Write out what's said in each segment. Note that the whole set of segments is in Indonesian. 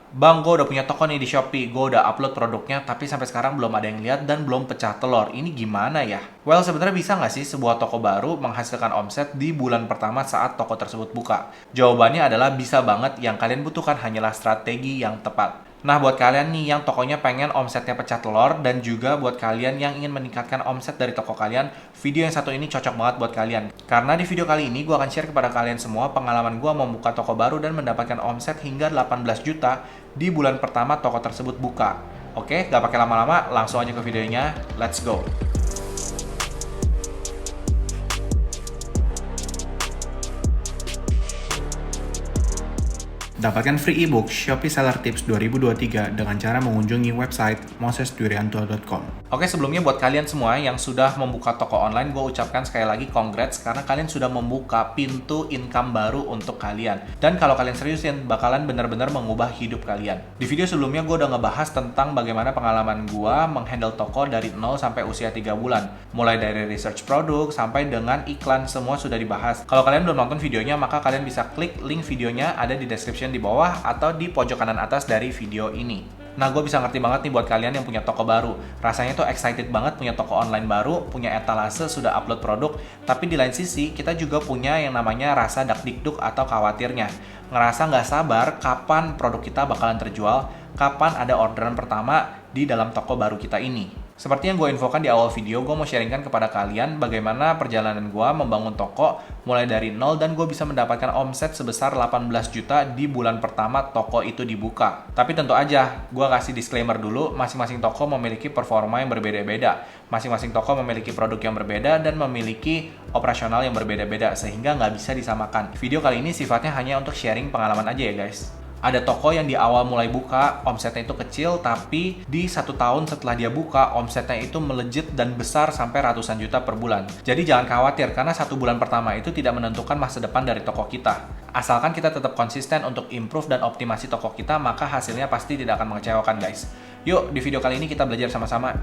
Bang, gue udah punya toko nih di Shopee, gue udah upload produknya, tapi sampai sekarang belum ada yang lihat dan belum pecah telur. Ini gimana ya? Well, sebenarnya bisa nggak sih sebuah toko baru menghasilkan omset di bulan pertama saat toko tersebut buka? Jawabannya adalah bisa banget, yang kalian butuhkan hanyalah strategi yang tepat. Nah, buat kalian nih yang tokonya pengen omsetnya pecah telur, dan juga buat kalian yang ingin meningkatkan omset dari toko kalian, video yang satu ini cocok banget buat kalian. Karena di video kali ini gue akan share kepada kalian semua pengalaman gue membuka toko baru dan mendapatkan omset hingga 18 juta di bulan pertama toko tersebut buka. Oke, gak pakai lama-lama, langsung aja ke videonya. Let's go! Dapatkan free ebook Shopee Seller Tips 2023 dengan cara mengunjungi website mosesdurianto.com. Oke, sebelumnya buat kalian semua yang sudah membuka toko online, gue ucapkan sekali lagi congrats karena kalian sudah membuka pintu income baru untuk kalian. Dan kalau kalian seriusin, bakalan benar-benar mengubah hidup kalian. Di video sebelumnya gue udah ngebahas tentang bagaimana pengalaman gue menghandle toko dari 0 sampai usia 3 bulan. Mulai dari research produk sampai dengan iklan, semua sudah dibahas. Kalau kalian belum nonton videonya, maka kalian bisa klik link videonya ada di description di bawah atau di pojok kanan atas dari video ini. Nah, gue bisa ngerti banget nih buat kalian yang punya toko baru. Rasanya tuh excited banget punya toko online baru, punya etalase, sudah upload produk. Tapi di lain sisi, kita juga punya yang namanya rasa dak-dikduk atau khawatirnya. Ngerasa nggak sabar kapan produk kita bakalan terjual, kapan ada orderan pertama di dalam toko baru kita ini. Seperti yang gue infokan di awal video, gue mau sharingkan kepada kalian bagaimana perjalanan gue membangun toko mulai dari nol dan gue bisa mendapatkan omset sebesar 18 juta di bulan pertama toko itu dibuka. Tapi tentu aja, gue kasih disclaimer dulu, masing-masing toko memiliki performa yang berbeda-beda. Masing-masing toko memiliki produk yang berbeda dan memiliki operasional yang berbeda-beda, sehingga nggak bisa disamakan. Video kali ini sifatnya hanya untuk sharing pengalaman aja ya guys. Ada toko yang di awal mulai buka, omsetnya itu kecil, tapi di 1 tahun setelah dia buka, omsetnya itu melejit dan besar sampai ratusan juta per bulan. Jadi jangan khawatir, karena 1 bulan pertama itu tidak menentukan masa depan dari toko kita. Asalkan kita tetap konsisten untuk improve dan optimasi toko kita, maka hasilnya pasti tidak akan mengecewakan guys. Yuk, di video kali ini kita belajar sama-sama.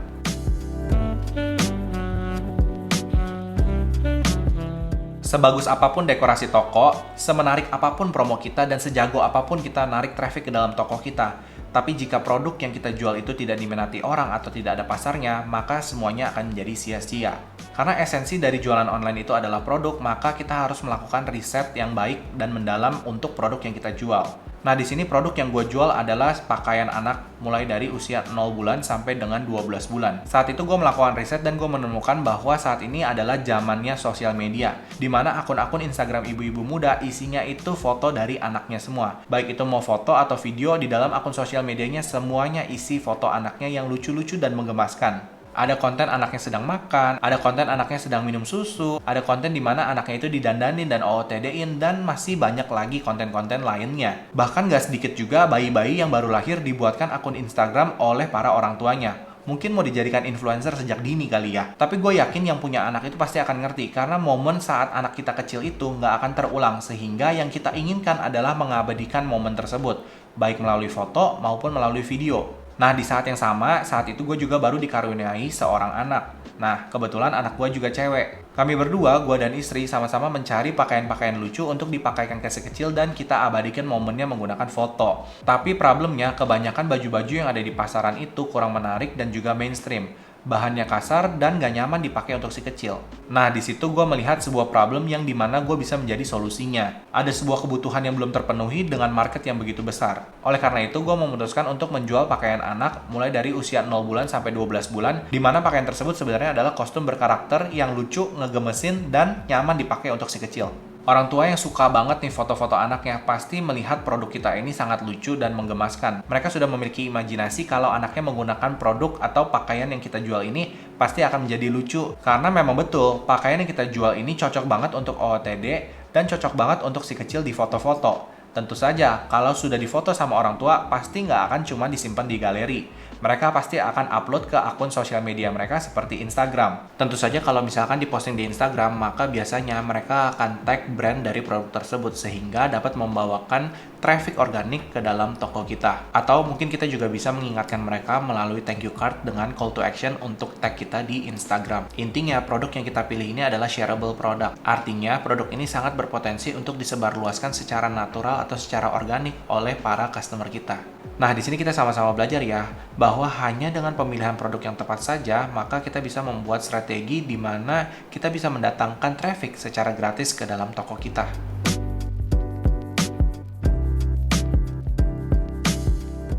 Sebagus apapun dekorasi toko, semenarik apapun promo kita, dan sejago apapun kita narik traffic ke dalam toko kita, tapi jika produk yang kita jual itu tidak diminati orang atau tidak ada pasarnya, maka semuanya akan menjadi sia-sia. Karena esensi dari jualan online itu adalah produk, maka kita harus melakukan riset yang baik dan mendalam untuk produk yang kita jual. Nah, di sini produk yang gue jual adalah pakaian anak mulai dari usia 0 bulan sampai dengan 12 bulan. Saat itu gue melakukan riset dan gue menemukan bahwa saat ini adalah zamannya sosial media, di mana akun-akun Instagram ibu-ibu muda isinya itu foto dari anaknya semua. Baik itu mau foto atau video, di dalam akun sosial medianya semuanya isi foto anaknya yang lucu-lucu dan menggemaskan. Ada konten anaknya sedang makan, ada konten anaknya sedang minum susu, ada konten di mana anaknya itu didandanin dan OOTD-in, dan masih banyak lagi konten-konten lainnya. Bahkan gak sedikit juga bayi-bayi yang baru lahir dibuatkan akun Instagram oleh para orang tuanya. Mungkin mau dijadikan influencer sejak dini kali ya. Tapi gue yakin yang punya anak itu pasti akan ngerti, karena momen saat anak kita kecil itu nggak akan terulang, sehingga yang kita inginkan adalah mengabadikan momen tersebut, baik melalui foto maupun melalui video. Nah, di saat yang sama, saat itu gue juga baru dikaruniai seorang anak. Nah, kebetulan anak gue juga cewek. Kami berdua, gue dan istri, sama-sama mencari pakaian-pakaian lucu untuk dipakaikan ke si kecil dan kita abadikan momennya menggunakan foto. Tapi problemnya, kebanyakan baju-baju yang ada di pasaran itu kurang menarik dan juga mainstream. Bahannya kasar dan gak nyaman dipakai untuk si kecil. Nah, di situ gue melihat sebuah problem yang dimana gue bisa menjadi solusinya. Ada sebuah kebutuhan yang belum terpenuhi dengan market yang begitu besar. Oleh karena itu, gue memutuskan untuk menjual pakaian anak mulai dari usia 0 bulan sampai 12 bulan, di mana pakaian tersebut sebenarnya adalah kostum berkarakter yang lucu, ngegemesin, dan nyaman dipakai untuk si kecil. Orang tua yang suka banget nih foto-foto anaknya pasti melihat produk kita ini sangat lucu dan menggemaskan. Mereka sudah memiliki imajinasi kalau anaknya menggunakan produk atau pakaian yang kita jual ini pasti akan menjadi lucu. Karena memang betul, pakaian yang kita jual ini cocok banget untuk OOTD dan cocok banget untuk si kecil di foto-foto. Tentu saja, kalau sudah difoto sama orang tua, pasti nggak akan cuma disimpan di galeri. Mereka pasti akan upload ke akun sosial media mereka seperti Instagram. Tentu saja kalau misalkan diposting di Instagram, maka biasanya mereka akan tag brand dari produk tersebut sehingga dapat membawakan traffic organik ke dalam toko kita. Atau mungkin kita juga bisa mengingatkan mereka melalui thank you card dengan call to action untuk tag kita di Instagram. Intinya, produk yang kita pilih ini adalah shareable product. Artinya, produk ini sangat berpotensi untuk disebarluaskan secara natural atau secara organik oleh para customer kita. Nah, di sini kita sama-sama belajar ya, bahwa hanya dengan pemilihan produk yang tepat saja, maka kita bisa membuat strategi di mana kita bisa mendatangkan traffic secara gratis ke dalam toko kita.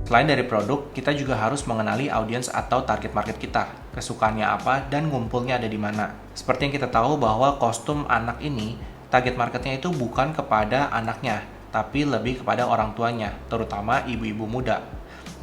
Selain dari produk, kita juga harus mengenali audiens atau target market kita, kesukaannya apa, dan ngumpulnya ada di mana. Seperti yang kita tahu bahwa kostum anak ini, target marketnya itu bukan kepada anaknya, tapi lebih kepada orang tuanya, terutama ibu-ibu muda.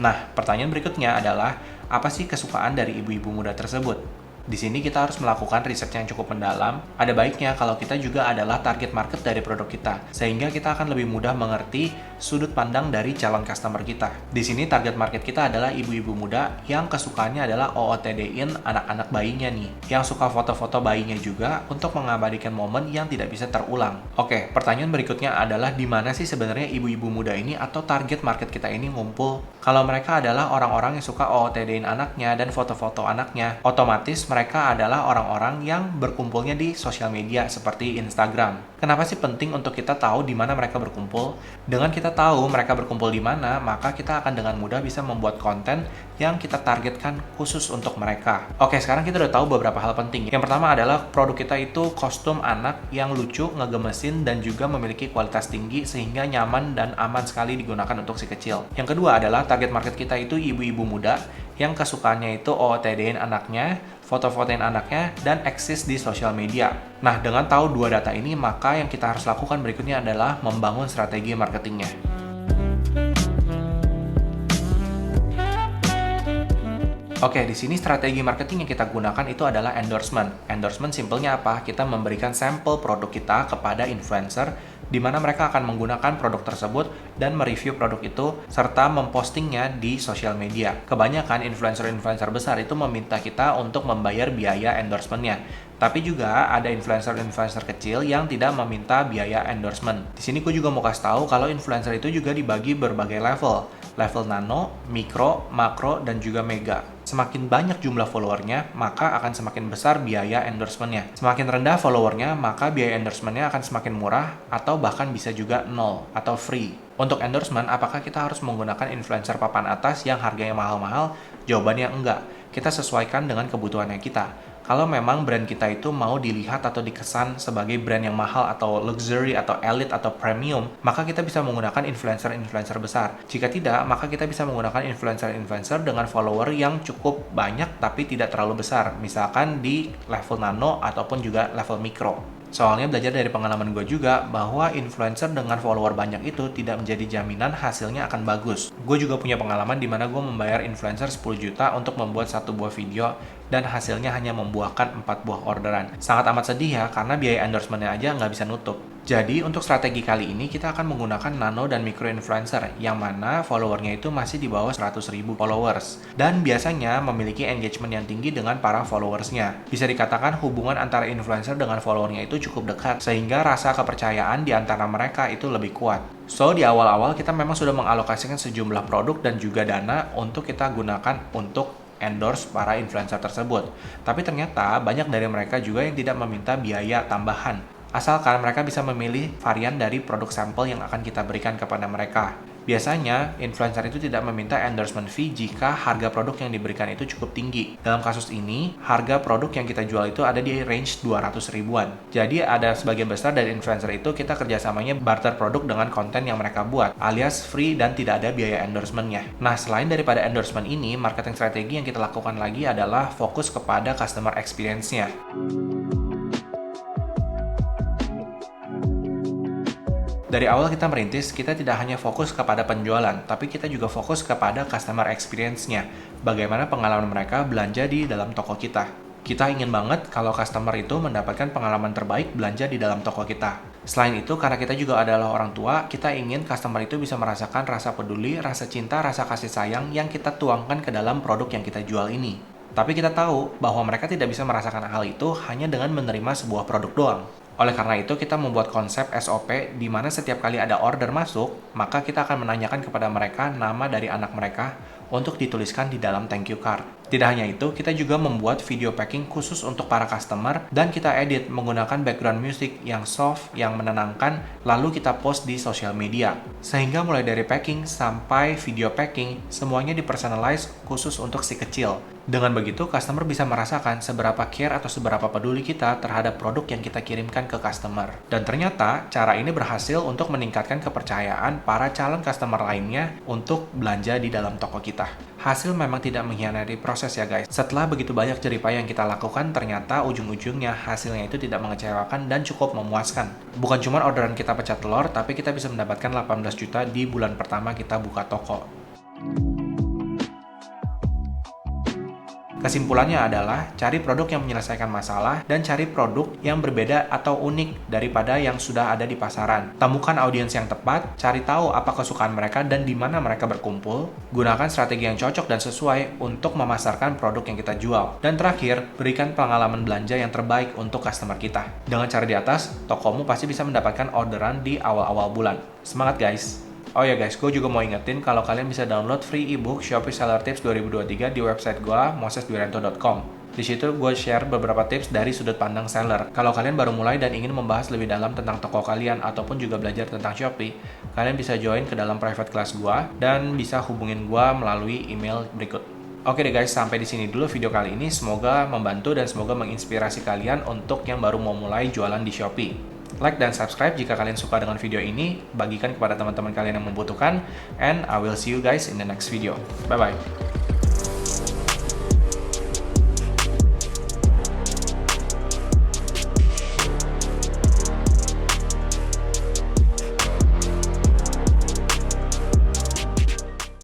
Nah, pertanyaan berikutnya adalah, apa sih kesukaan dari ibu-ibu muda tersebut? Di sini kita harus melakukan riset yang cukup mendalam. Ada baiknya kalau kita juga adalah target market dari produk kita, sehingga kita akan lebih mudah mengerti sudut pandang dari calon customer kita. Di sini target market kita adalah ibu-ibu muda yang kesukaannya adalah OOTD-in anak-anak bayinya nih, yang suka foto-foto bayinya juga untuk mengabadikan momen yang tidak bisa terulang. Oke, pertanyaan berikutnya adalah di mana sih sebenarnya ibu-ibu muda ini atau target market kita ini ngumpul? Kalau mereka adalah orang-orang yang suka OOTD-in anaknya dan foto-foto anaknya, otomatis mereka adalah orang-orang yang berkumpulnya di sosial media seperti Instagram. Kenapa sih penting untuk kita tahu di mana mereka berkumpul? Dengan kita tahu mereka berkumpul di mana, maka kita akan dengan mudah bisa membuat konten yang kita targetkan khusus untuk mereka. Oke, sekarang kita udah tahu beberapa hal penting. Yang pertama adalah produk kita itu kostum anak yang lucu, ngegemesin, dan juga memiliki kualitas tinggi sehingga nyaman dan aman sekali digunakan untuk si kecil. Yang kedua adalah target market kita itu ibu-ibu muda yang kesukaannya itu OOTD-in anaknya, foto-fotoin anaknya, dan eksis di sosial media. Nah, dengan tahu dua data ini, maka yang kita harus lakukan berikutnya adalah membangun strategi marketingnya. Oke, di sini strategi marketing yang kita gunakan itu adalah endorsement. Endorsement simpelnya apa? Kita memberikan sampel produk kita kepada influencer di mana mereka akan menggunakan produk tersebut dan mereview produk itu serta mempostingnya di sosial media. Kebanyakan influencer-influencer besar itu meminta kita untuk membayar biaya endorsementnya. Tapi juga ada influencer-influencer kecil yang tidak meminta biaya endorsement. Di sini gue juga mau kasih tahu kalau influencer itu juga dibagi berbagai level. Level nano, mikro, makro, dan juga mega. Semakin banyak jumlah followernya, maka akan semakin besar biaya endorsementnya. Semakin rendah followernya, maka biaya endorsementnya akan semakin murah atau bahkan bisa juga nol atau free. Untuk endorsement, apakah kita harus menggunakan influencer papan atas yang harganya mahal-mahal? Jawabannya enggak. Kita sesuaikan dengan kebutuhannya kita. Kalau memang brand kita itu mau dilihat atau dikesan sebagai brand yang mahal atau luxury atau elite atau premium, maka kita bisa menggunakan influencer-influencer besar. Jika tidak, maka kita bisa menggunakan influencer-influencer dengan follower yang cukup banyak tapi tidak terlalu besar, misalkan di level nano ataupun juga level mikro. Soalnya belajar dari pengalaman gue juga bahwa influencer dengan follower banyak itu tidak menjadi jaminan hasilnya akan bagus. Gue juga punya pengalaman di mana gue membayar influencer 10 juta untuk membuat satu buah video dan hasilnya hanya membuahkan 4 buah orderan. Sangat amat sedih ya, karena biaya endorsementnya aja nggak bisa nutup. Jadi untuk strategi kali ini kita akan menggunakan nano dan micro influencer yang mana followernya itu masih di bawah 100.000 followers dan biasanya memiliki engagement yang tinggi dengan para followersnya. Bisa dikatakan hubungan antara influencer dengan followernya itu cukup dekat sehingga rasa kepercayaan di antara mereka itu lebih kuat. So di awal-awal kita memang sudah mengalokasikan sejumlah produk dan juga dana untuk kita gunakan untuk endorse para influencer tersebut. Tapi ternyata banyak dari mereka juga yang tidak meminta biaya tambahan. Asalkan mereka bisa memilih varian dari produk sampel yang akan kita berikan kepada mereka. Biasanya, influencer itu tidak meminta endorsement fee jika harga produk yang diberikan itu cukup tinggi. Dalam kasus ini, harga produk yang kita jual itu ada di range 200 ribuan. Jadi ada sebagian besar dari influencer itu kita kerjasamanya barter produk dengan konten yang mereka buat, alias free dan tidak ada biaya endorsementnya. Nah, selain daripada endorsement ini, marketing strategi yang kita lakukan lagi adalah fokus kepada customer experience-nya. Dari awal kita merintis, kita tidak hanya fokus kepada penjualan, tapi kita juga fokus kepada customer experience-nya. Bagaimana pengalaman mereka belanja di dalam toko kita. Kita ingin banget kalau customer itu mendapatkan pengalaman terbaik belanja di dalam toko kita. Selain itu, karena kita juga adalah orang tua, kita ingin customer itu bisa merasakan rasa peduli, rasa cinta, rasa kasih sayang yang kita tuangkan ke dalam produk yang kita jual ini. Tapi kita tahu bahwa mereka tidak bisa merasakan hal itu hanya dengan menerima sebuah produk doang. Oleh karena itu, kita membuat konsep SOP di mana setiap kali ada order masuk, maka kita akan menanyakan kepada mereka nama dari anak mereka untuk dituliskan di dalam thank you card. Tidak hanya itu, kita juga membuat video packing khusus untuk para customer dan kita edit menggunakan background music yang soft, yang menenangkan, lalu kita post di sosial media. Sehingga mulai dari packing sampai video packing, semuanya dipersonalize khusus untuk si kecil. Dengan begitu, customer bisa merasakan seberapa care atau seberapa peduli kita terhadap produk yang kita kirimkan ke customer. Dan ternyata, cara ini berhasil untuk meningkatkan kepercayaan para calon customer lainnya untuk belanja di dalam toko kita. Hasil memang tidak mengkhianati proses ya guys. Setelah begitu banyak jeripaya yang kita lakukan, ternyata ujung-ujungnya hasilnya itu tidak mengecewakan dan cukup memuaskan. Bukan cuma orderan kita pecah telur, tapi kita bisa mendapatkan 18 juta di bulan pertama kita buka toko. Kesimpulannya adalah cari produk yang menyelesaikan masalah dan cari produk yang berbeda atau unik daripada yang sudah ada di pasaran. Temukan audiens yang tepat, cari tahu apa kesukaan mereka dan di mana mereka berkumpul. Gunakan strategi yang cocok dan sesuai untuk memasarkan produk yang kita jual. Dan terakhir, berikan pengalaman belanja yang terbaik untuk customer kita. Dengan cara di atas, tokomu pasti bisa mendapatkan orderan di awal-awal bulan. Semangat guys! Oh ya guys, gue juga mau ingetin kalau kalian bisa download free ebook Shopee Seller Tips 2023 di website gue, mosesduranto.com. Di situ gue share beberapa tips dari sudut pandang seller. Kalau kalian baru mulai dan ingin membahas lebih dalam tentang toko kalian ataupun juga belajar tentang Shopee, kalian bisa join ke dalam private class gue dan bisa hubungin gue melalui email berikut. Oke deh guys, sampai di sini dulu video kali ini. Semoga membantu dan semoga menginspirasi kalian untuk yang baru mau mulai jualan di Shopee. Like dan subscribe jika kalian suka dengan video ini, bagikan kepada teman-teman kalian yang membutuhkan, and I will see you guys in the next video. Bye-bye.